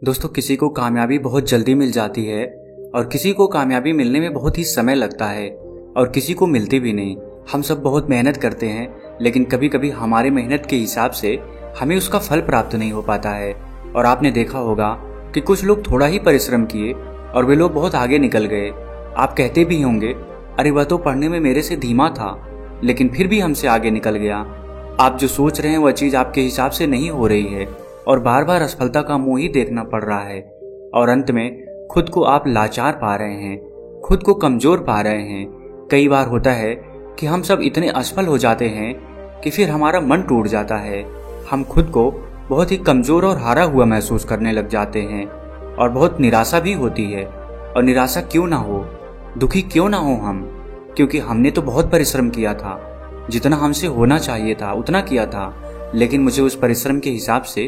दोस्तों, किसी को कामयाबी बहुत जल्दी मिल जाती है और किसी को कामयाबी मिलने में बहुत ही समय लगता है और किसी को मिलती भी नहीं। हम सब बहुत मेहनत करते हैं, लेकिन कभी कभी हमारे मेहनत के हिसाब से हमें उसका फल प्राप्त नहीं हो पाता है। और आपने देखा होगा कि कुछ लोग थोड़ा ही परिश्रम किए और वे लोग बहुत आगे निकल गए। आप कहते भी होंगे, अरे वह तो पढ़ने में मेरे से धीमा था, लेकिन फिर भी हमसे आगे निकल गया। आप जो सोच रहे हैं वह चीज आपके हिसाब से नहीं हो रही है और बार बार असफलता का मुंह ही देखना पड़ रहा है और अंत में खुद को आप लाचार पा रहे हैं, खुद को कमजोर पा रहे हैं। कई बार होता है कि हम सब इतने असफल हो जाते हैं कि फिर हमारा मन टूट जाता है। हम खुद को बहुत ही कमजोर और हारा हुआ महसूस करने लग जाते हैं और बहुत निराशा भी होती है। और निराशा क्यों ना हो, दुखी क्यों ना हो हम, क्योंकि हमने तो बहुत परिश्रम किया था, जितना हमसे होना चाहिए था उतना किया था, लेकिन मुझे उस परिश्रम के हिसाब से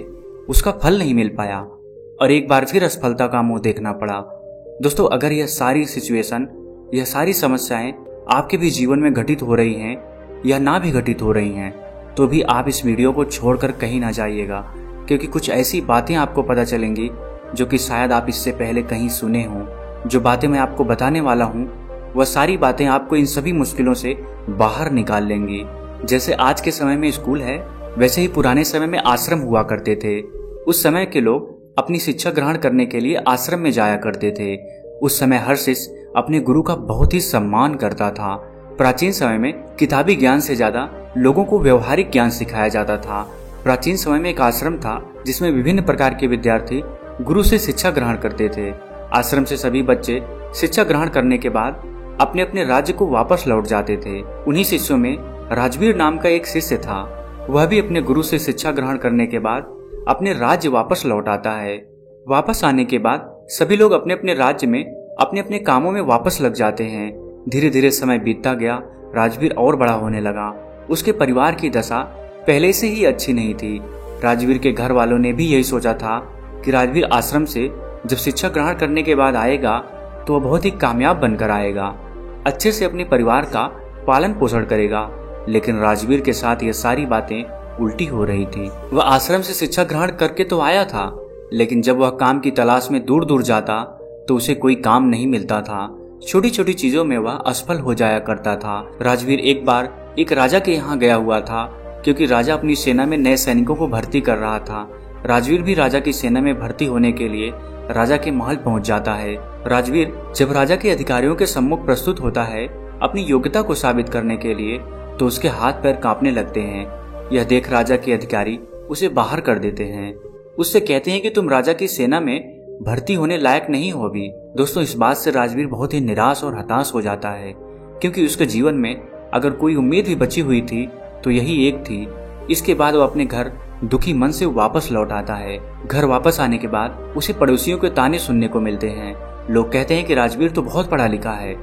उसका फल नहीं मिल पाया और एक बार फिर असफलता का मुंह देखना पड़ा। दोस्तों, अगर यह सारी सिचुएशन, यह सारी समस्याएं आपके भी जीवन में घटित हो रही हैं या ना भी घटित हो रही हैं, तो भी आप इस वीडियो को छोड़कर कहीं ना जाइएगा, क्योंकि कुछ ऐसी बातें आपको पता चलेंगी जो कि शायद आप इससे पहले कहीं सुने हों। जो बातें मैं आपको बताने वाला हूँ वह सारी बातें आपको इन सभी मुश्किलों से बाहर निकाल लेंगी। जैसे आज के समय में स्कूल है, वैसे ही पुराने समय में आश्रम हुआ करते थे। उस समय के लोग अपनी शिक्षा ग्रहण करने के लिए आश्रम में जाया करते थे। उस समय हर शिष्य अपने गुरु का बहुत ही सम्मान करता था। प्राचीन समय में किताबी ज्ञान से ज्यादा लोगों को व्यवहारिक ज्ञान सिखाया जाता था। प्राचीन समय में एक आश्रम था जिसमें विभिन्न प्रकार के विद्यार्थी गुरु से शिक्षा ग्रहण करते थे। आश्रम से सभी बच्चे शिक्षा ग्रहण करने के बाद अपने अपने राज्य को वापस लौट जाते थे। उन्हीं शिष्यों में राजवीर नाम का एक शिष्य था। वह भी अपने गुरु से शिक्षा ग्रहण करने के बाद अपने राज्य वापस लौट आता है। वापस आने के बाद सभी लोग अपने अपने राज्य में अपने अपने कामों में वापस लग जाते हैं। धीरे धीरे समय बीतता गया, राजवीर और बड़ा होने लगा। उसके परिवार की दशा पहले से ही अच्छी नहीं थी। राजवीर के घर वालों ने भी यही सोचा था कि राजवीर आश्रम से जब शिक्षा ग्रहण करने के बाद आएगा तो वह बहुत ही कामयाब बनकर आएगा, अच्छे से अपने परिवार का पालन पोषण करेगा। लेकिन राजवीर के साथ यह सारी बातें उल्टी हो रही थी। वह आश्रम से शिक्षा ग्रहण करके तो आया था, लेकिन जब वह काम की तलाश में दूर दूर जाता तो उसे कोई काम नहीं मिलता था। छोटी छोटी चीजों में वह असफल हो जाया करता था। राजवीर एक बार एक राजा के यहाँ गया हुआ था, क्योंकि राजा अपनी सेना में नए सैनिकों को भर्ती कर रहा था। राजवीर भी राजा की सेना में भर्ती होने के लिए राजा के महल पहुंच जाता है। राजवीर जब राजा के अधिकारियों के सम्मुख प्रस्तुत होता है अपनी योग्यता को साबित करने के लिए, तो उसके हाथ पैर कांपने लगते हैं। यह देख राजा के अधिकारी उसे बाहर कर देते हैं। उससे कहते हैं कि तुम राजा की सेना में भर्ती होने लायक नहीं हो अभी। दोस्तों, इस बात से राजवीर बहुत ही निराश और हताश हो जाता है, क्योंकि उसके जीवन में अगर कोई उम्मीद भी बची हुई थी तो यही एक थी। इसके बाद वो अपने घर दुखी मन से वापस लौट आता है। घर वापस आने के बाद उसे पड़ोसियों के ताने सुनने को मिलते हैं। लोग कहते हैं कि राजवीर तो बहुत पढ़ा लिखा है,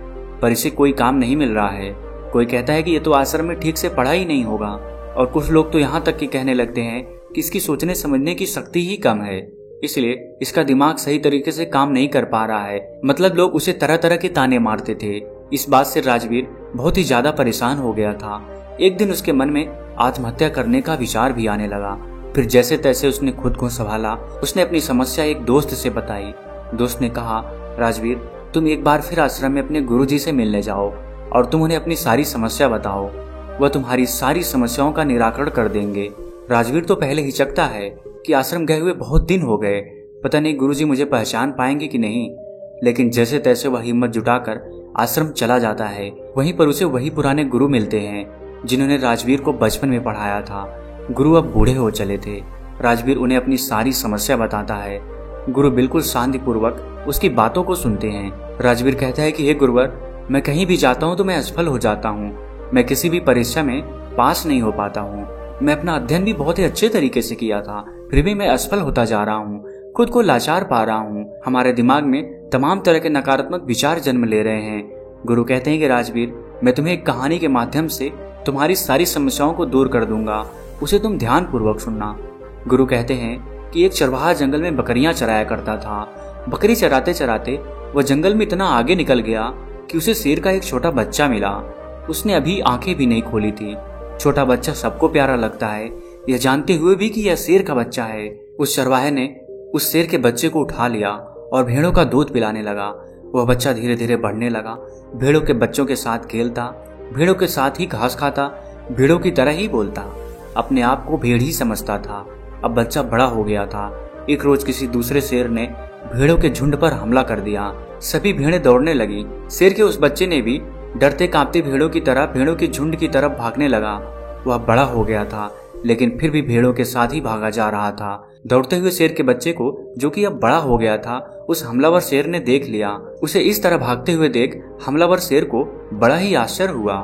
पर इसे कोई काम नहीं मिल रहा है। कोई कहता है कि ये तो आश्रम में ठीक से पढ़ा ही नहीं होगा, और कुछ लोग तो यहाँ तक कि कहने लगते हैं कि इसकी सोचने समझने की शक्ति ही कम है, इसलिए इसका दिमाग सही तरीके से काम नहीं कर पा रहा है। मतलब लोग उसे तरह तरह के ताने मारते थे। इस बात से राजवीर बहुत ही ज्यादा परेशान हो गया था। एक दिन उसके मन में आत्महत्या करने का विचार भी आने लगा। फिर जैसे तैसे उसने खुद को संभाला। उसने अपनी समस्या एक दोस्त से बताई। दोस्त ने कहा, राजवीर, तुम एक बार फिर आश्रम में अपने गुरुजी से मिलने जाओ और तुम उन्हें अपनी सारी समस्या बताओ, वह तुम्हारी सारी समस्याओं का निराकरण कर देंगे। राजवीर तो पहले हिचकता है कि आश्रम गए हुए बहुत दिन हो गए, पता नहीं गुरुजी मुझे पहचान पाएंगे कि नहीं। लेकिन जैसे तैसे वह हिम्मत जुटाकर आश्रम चला जाता है। वहीं पर उसे वही पुराने गुरु मिलते हैं जिन्होंने राजवीर को बचपन में पढ़ाया था। गुरु अब बूढ़े हो चले थे। राजवीर उन्हें अपनी सारी समस्या बताता है। गुरु बिल्कुल शांतिपूर्वक उसकी बातों को सुनते हैं। राजवीर कहता है कि हे गुरुवर, मैं कहीं भी जाता हूँ तो मैं असफल हो जाता हूँ। मैं किसी भी परीक्षा में पास नहीं हो पाता हूँ। मैं अपना अध्ययन भी बहुत ही अच्छे तरीके से किया था, फिर भी मैं असफल होता जा रहा हूँ, खुद को लाचार पा रहा हूँ। हमारे दिमाग में तमाम तरह के नकारात्मक विचार जन्म ले रहे हैं। गुरु कहते हैं कि राजवीर, मैं तुम्हें एक कहानी के माध्यम से तुम्हारी सारी समस्याओं को दूर कर दूंगा, उसे तुम ध्यान पूर्वक सुनना। गुरु कहते हैं कि एक चरवाहा जंगल में बकरियां चराया करता था। बकरी चराते चराते वह जंगल में इतना आगे निकल गया कि उसे शेर का एक छोटा बच्चा मिला। उसने अभी आंखें भी नहीं खोली थी। छोटा बच्चा सबको प्यारा लगता है, यह जानते हुए भी कि यह शेर का बच्चा है। उस चरवाहे ने उस शेर के बच्चे को उठा लिया और भेड़ों का दूध पिलाने लगा। वह बच्चा धीरे धीरे बढ़ने लगा, भेड़ों के बच्चों के साथ खेलता, भेड़ों के साथ ही घास खाता, भेड़ों की तरह ही बोलता, अपने आप को भेड़ ही समझता था। अब बच्चा बड़ा हो गया था। एक रोज किसी दूसरे शेर ने भेड़ों के झुंड पर हमला कर दिया। सभी भेड़ें दौड़ने लगी। शेर के उस बच्चे ने भी डरते कांपते भेड़ों की तरह भेड़ों के झुंड की तरफ भागने लगा। वह बड़ा हो गया था, लेकिन फिर भी भेड़ों के साथ ही भागा जा रहा था। दौड़ते हुए शेर के बच्चे को, जो कि अब बड़ा हो गया था, उस हमलावर शेर ने देख लिया। उसे इस तरह भागते हुए देख हमलावर शेर को बड़ा ही आश्चर्य हुआ।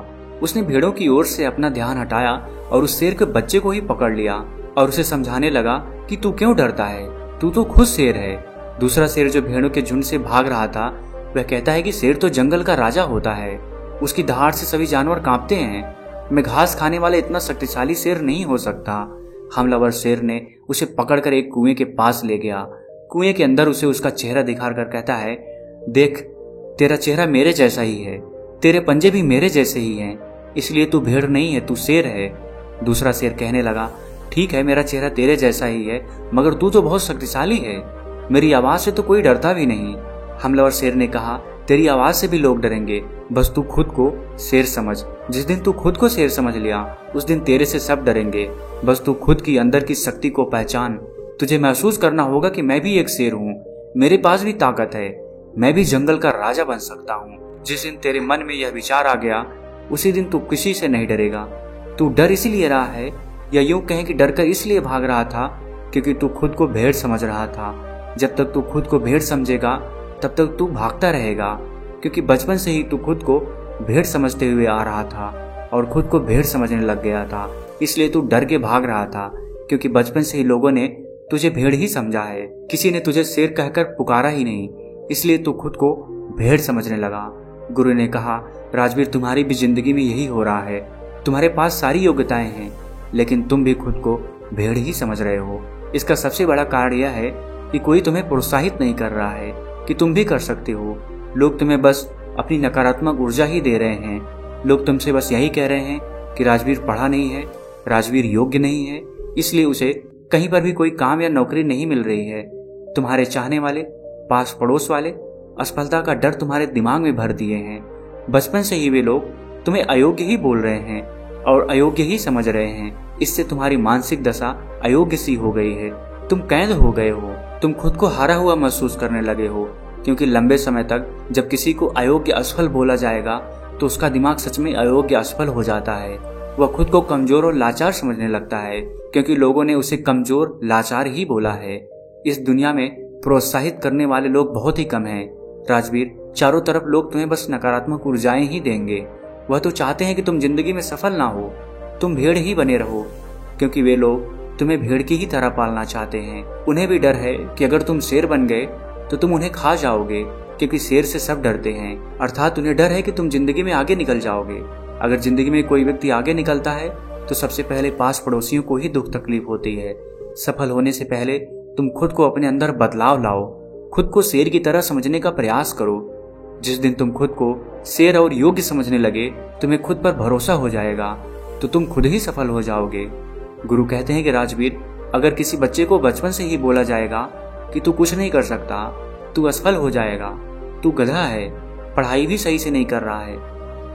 उसने भेड़ों की ओर से अपना ध्यान हटाया और उस शेर के बच्चे को ही पकड़ लिया और उसे समझाने लगा कि तू क्यों डरता है, तू तो खुद शेर है। दूसरा शेर जो भेड़ों के झुंड से भाग रहा था, वह कहता है कि शेर तो जंगल का राजा होता है, उसकी दहाड़ से सभी जानवर कांपते हैं। मैं घास खाने वाला इतना शक्तिशाली शेर नहीं हो सकता। हमलावर शेर ने उसे पकड़कर एक कुएं के पास ले गया। कुएं के अंदर उसे उसका चेहरा दिखाकर कहता है, देख, तेरा चेहरा मेरे जैसा ही है, तेरे पंजे भी मेरे जैसे ही हैं, इसलिए तू भेड़ नहीं है, तू शेर है। दूसरा शेर कहने लगा, ठीक है, मेरा चेहरा तेरे जैसा ही है, मगर तू तो बहुत शक्तिशाली है, मेरी आवाज से तो कोई डरता भी नहीं। हमलावर शेर ने कहा, तेरी आवाज से भी लोग डरेंगे, बस तू खुद को शेर समझ। जिस दिन तू खुद को शेर समझ लिया, उस दिन तेरे से सब डरेंगे। बस तू खुद की अंदर की शक्ति को पहचान। तुझे महसूस करना होगा कि मैं भी एक शेर हूँ, मेरे पास भी ताकत है, मैं भी जंगल का राजा बन सकता हूँ। जिस दिन तेरे मन में यह विचार आ गया, उसी दिन तू किसी से नहीं डरेगा। तू डर इसीलिए रहा है, या यूं कहें कि डरकर इसलिए भाग रहा था, क्योंकि तू खुद को भेड़ समझ रहा था। जब तक तू खुद को भेड़ समझेगा, तब तक तू भागता रहेगा, क्योंकि बचपन से ही तू खुद को भेड़ समझते हुए आ रहा था और खुद को भेड़ समझने लग गया था। इसलिए तू डर के भाग रहा था, क्योंकि बचपन से ही लोगों ने तुझे भेड़ ही समझा है, किसी ने तुझे शेर कहकर पुकारा ही नहीं, इसलिए तू खुद को भेड़ समझने लगा। गुरु ने कहा, राजवीर, तुम्हारी भी जिंदगी में यही हो रहा है। तुम्हारे पास सारी योग्यताएं हैं, लेकिन तुम भी खुद को भेड़ ही समझ रहे हो। इसका सबसे बड़ा कारण यह है कि कोई तुम्हें प्रोत्साहित नहीं कर रहा है कि तुम भी कर सकते हो। लोग तुम्हें बस अपनी नकारात्मक ऊर्जा ही दे रहे हैं। लोग तुमसे बस यही कह रहे हैं कि राजवीर पढ़ा नहीं है, राजवीर योग्य नहीं है, इसलिए उसे कहीं पर भी कोई काम या नौकरी नहीं मिल रही है। तुम्हारे चाहने वाले, पास पड़ोस वाले असफलता का डर तुम्हारे दिमाग में भर दिए हैं। बचपन से ही वे लोग तुम्हें अयोग्य ही बोल रहे हैं और अयोग्य ही समझ रहे हैं। इससे तुम्हारी मानसिक दशा अयोग्य सी हो गई है। तुम कैद हो गए हो, तुम खुद को हारा हुआ महसूस करने लगे हो, क्योंकि लंबे समय तक जब किसी को अयोग्य असफल बोला जाएगा तो उसका दिमाग सच में अयोग्य असफल हो जाता है। वह खुद को कमजोर और लाचार समझने लगता है, क्योंकि लोगों ने उसे कमजोर लाचार ही बोला है। इस दुनिया में प्रोत्साहित करने वाले लोग बहुत ही कम हैं। राजवीर, चारों तरफ लोग तुम्हें बस नकारात्मक ऊर्जाएं ही देंगे। वह तो चाहते हैं कि तुम जिंदगी में सफल ना हो, तुम भेड़ ही बने रहो, क्योंकि वे लोग तुम्हें भेड़ की ही तरह पालना चाहते हैं। उन्हें भी डर है कि अगर तुम शेर बन गए तो तुम उन्हें खा जाओगे, क्योंकि शेर से सब डरते हैं। अर्थात उन्हें डर है कि तुम जिंदगी में आगे निकल जाओगे। अगर जिंदगी में कोई व्यक्ति आगे निकलता है तो सबसे पहले पास पड़ोसियों को ही दुख तकलीफ होती है। सफल होने से पहले तुम खुद को अपने अंदर बदलाव लाओ, खुद को शेर की तरह समझने का प्रयास करो। जिस दिन तुम खुद को शेर और योग्य समझने लगे, तुम्हें खुद पर भरोसा हो जाएगा, तो तुम खुद ही सफल हो जाओगे। गुरु कहते हैं कि राजवीर, अगर किसी बच्चे को बचपन से ही बोला जाएगा कि तू कुछ नहीं कर सकता, तू असफल हो जाएगा, तू गधा है, पढ़ाई भी सही से नहीं कर रहा है,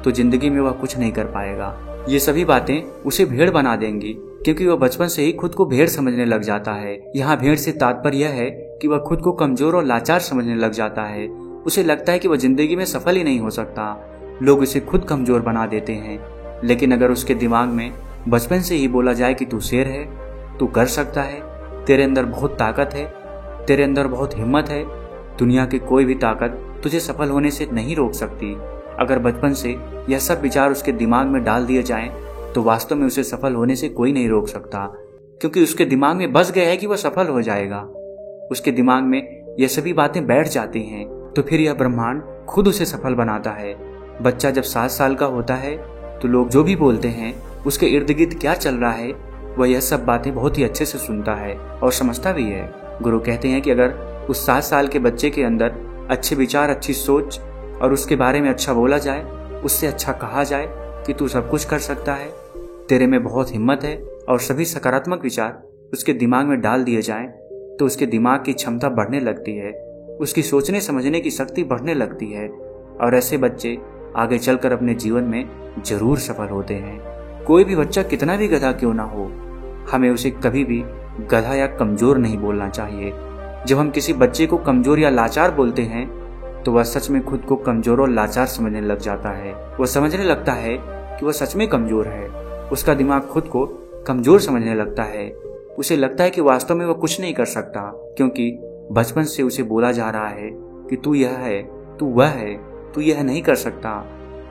तो जिंदगी में वह कुछ नहीं कर पाएगा। ये सभी बातें उसे भेड़ बना देंगी, क्योंकि वह बचपन से ही खुद को भेड़ समझने लग जाता है। यहाँ भेड़ से तात्पर्य यह है कि वह खुद को कमजोर और लाचार समझने लग जाता है। उसे लगता है कि वह जिंदगी में सफल ही नहीं हो सकता। लोग उसे खुद कमजोर बना देते हैं। लेकिन अगर उसके दिमाग में बचपन से ही बोला जाए कि तू शेर है, तू कर सकता है, तेरे अंदर बहुत ताकत है, तेरे अंदर बहुत हिम्मत है, दुनिया की कोई भी ताकत तुझे सफल होने से नहीं रोक सकती। अगर बचपन से यह सब विचार उसके दिमाग में डाल दिए जाएं, तो वास्तव में उसे सफल होने से कोई नहीं रोक सकता, क्योंकि उसके दिमाग में बस गया है कि वह सफल हो जाएगा। उसके दिमाग में यह सभी बातें बैठ जाती हैं, तो फिर यह ब्रह्मांड खुद उसे सफल बनाता है। बच्चा जब 7 साल का होता है तो लोग जो भी बोलते हैं, उसके इर्द गिर्द क्या चल रहा है, वह यह सब बातें बहुत ही अच्छे से सुनता है और समझता भी है। गुरु कहते हैं कि अगर उस 7 साल के बच्चे के अंदर अच्छे विचार, अच्छी सोच और उसके बारे में अच्छा बोला जाए, उससे अच्छा कहा जाए कि तू सब कुछ कर सकता है, तेरे में बहुत हिम्मत है, और सभी सकारात्मक विचार उसके दिमाग में डाल दिए जाएं, तो उसके दिमाग की क्षमता बढ़ने लगती है, उसकी सोचने समझने की शक्ति बढ़ने लगती है और ऐसे बच्चे आगे चलकर अपने जीवन में जरूर सफल होते हैं। कोई भी बच्चा कितना भी गधा क्यों ना हो, हमें उसे कभी भी गधा या कमजोर नहीं बोलना चाहिए। जब हम किसी बच्चे को कमजोर या लाचार बोलते हैं तो वह सच में खुद को कमजोर और लाचार समझने लग जाता है। वह समझने लगता है कि वह सच में कमजोर है। उसका दिमाग खुद को कमजोर समझने लगता है। उसे लगता है कि वास्तव में वह कुछ नहीं कर सकता, क्योंकि बचपन से उसे बोला जा रहा है कि तू यह है, तू वह है, तू यह नहीं कर सकता,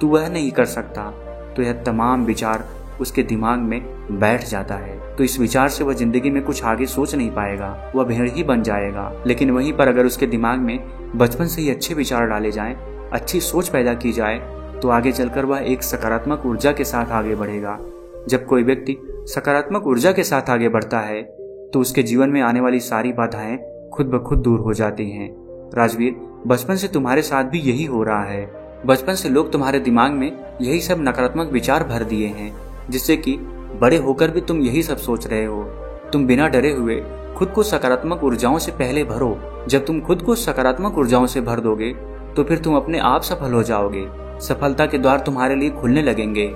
तू वह नहीं कर सकता। तो यह तमाम विचार उसके दिमाग में बैठ जाता है। तो इस विचार से वह जिंदगी में कुछ आगे सोच नहीं पाएगा, वह भेड़ ही बन जाएगा। लेकिन वहीं पर अगर उसके दिमाग में बचपन से ही अच्छे विचार डाले जाएं, अच्छी सोच पैदा की जाए, तो आगे चलकर वह एक सकारात्मक ऊर्जा के साथ आगे बढ़ेगा। जब कोई व्यक्ति सकारात्मक ऊर्जा के साथ आगे बढ़ता है तो उसके जीवन में आने वाली सारी बाधाएं खुद ब खुद दूर हो जाती हैं। राजवीर, बचपन से तुम्हारे साथ भी यही हो रहा है। बचपन से लोग तुम्हारे दिमाग में यही सब नकारात्मक विचार भर दिए हैं, जिससे कि बड़े होकर भी तुम यही सब सोच रहे हो। तुम बिना डरे हुए खुद को सकारात्मक ऊर्जाओं से पहले भरो। जब तुम खुद को सकारात्मक ऊर्जाओं से भर दोगे तो फिर तुम अपने आप सफल हो जाओगे। सफलता के द्वार तुम्हारे लिए खुलने लगेंगे।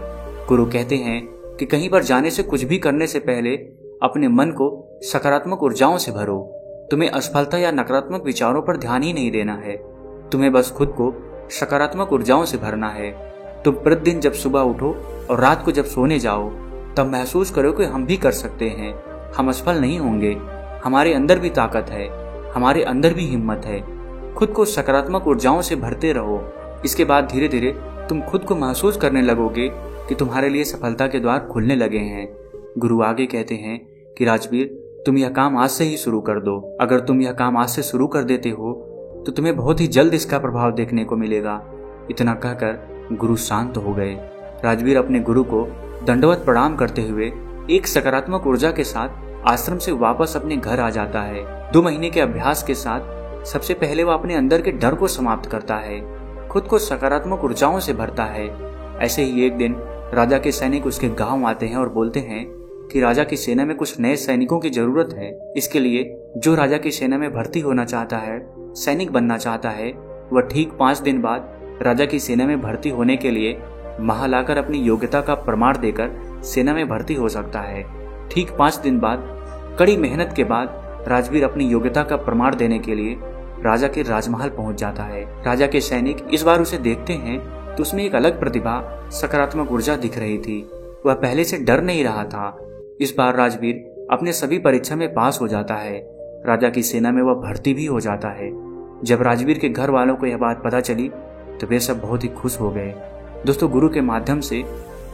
गुरु कहते हैं कि कहीं पर जाने से, कुछ भी करने से पहले अपने मन को सकारात्मक ऊर्जाओं से भरो। तुम्हें असफलता या नकारात्मक विचारों पर ध्यान ही नहीं देना है, तुम्हें बस खुद को सकारात्मक ऊर्जाओं से भरना है। तुम प्रतिदिन जब सुबह उठो और रात को जब सोने जाओ, तब महसूस करो कि हम भी कर सकते हैं, हम असफल नहीं होंगे, हमारे अंदर भी ताकत है, हमारे अंदर भी हिम्मत है। खुद को सकारात्मक ऊर्जाओं से भरते रहो। इसके बाद धीरे धीरे तुम खुद को महसूस करने लगोगे कि तुम्हारे लिए सफलता के द्वार खुलने लगे हैं। गुरु आगे कहते हैं कि राजवीर, तुम यह काम आज से ही शुरू कर दो। अगर तुम यह काम आज से शुरू कर देते हो तो तुम्हें बहुत ही जल्द इसका प्रभाव देखने को मिलेगा। इतना कहकर गुरु शांत हो गए। राजवीर अपने गुरु को दंडवत प्रणाम करते हुए एक सकारात्मक ऊर्जा के साथ आश्रम से वापस अपने घर आ जाता है। 2 महीने के अभ्यास के साथ सबसे पहले वह अपने अंदर के डर को समाप्त करता है, खुद को सकारात्मक ऊर्जाओं से भरता है। ऐसे ही एक दिन राजा के सैनिक उसके गांव आते हैं और बोलते हैं कि राजा की सेना में कुछ नए सैनिकों की जरूरत है। इसके लिए जो राजा की सेना में भर्ती होना चाहता है, सैनिक बनना चाहता है, वह ठीक 5 दिन बाद राजा की सेना में भर्ती होने के लिए महल आकर अपनी योग्यता का प्रमाण देकर सेना में भर्ती हो सकता है। ठीक 5 दिन बाद कड़ी मेहनत के बाद राजवीर अपनी योग्यता का प्रमाण देने के लिए राजा के राजमहल पहुंच जाता है। राजा के सैनिक इस बार उसे देखते हैं तो उसमें एक अलग प्रतिभा, सकारात्मक ऊर्जा दिख रही थी। वह पहले से डर नहीं रहा था। इस बार राजवीर अपने सभी परीक्षा में पास हो जाता है। राजा की सेना में वह भर्ती भी हो जाता है। जब राजवीर के घर वालों को यह बात पता चली तो वे सब बहुत ही खुश हो गए। दोस्तों, गुरु के माध्यम से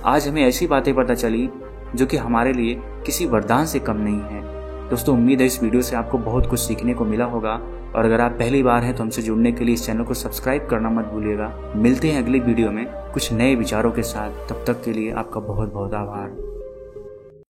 आज हमें ऐसी बातें पता चली जो कि हमारे लिए किसी वरदान से कम नहीं है। दोस्तों, उम्मीद है इस वीडियो से आपको बहुत कुछ सीखने को मिला होगा और अगर आप पहली बार हैं तो हमसे जुड़ने के लिए इस चैनल को सब्सक्राइब करना मत भूलिएगा। मिलते हैं अगली वीडियो में कुछ नए विचारों के साथ। तब तक के लिए आपका बहुत बहुत आभार।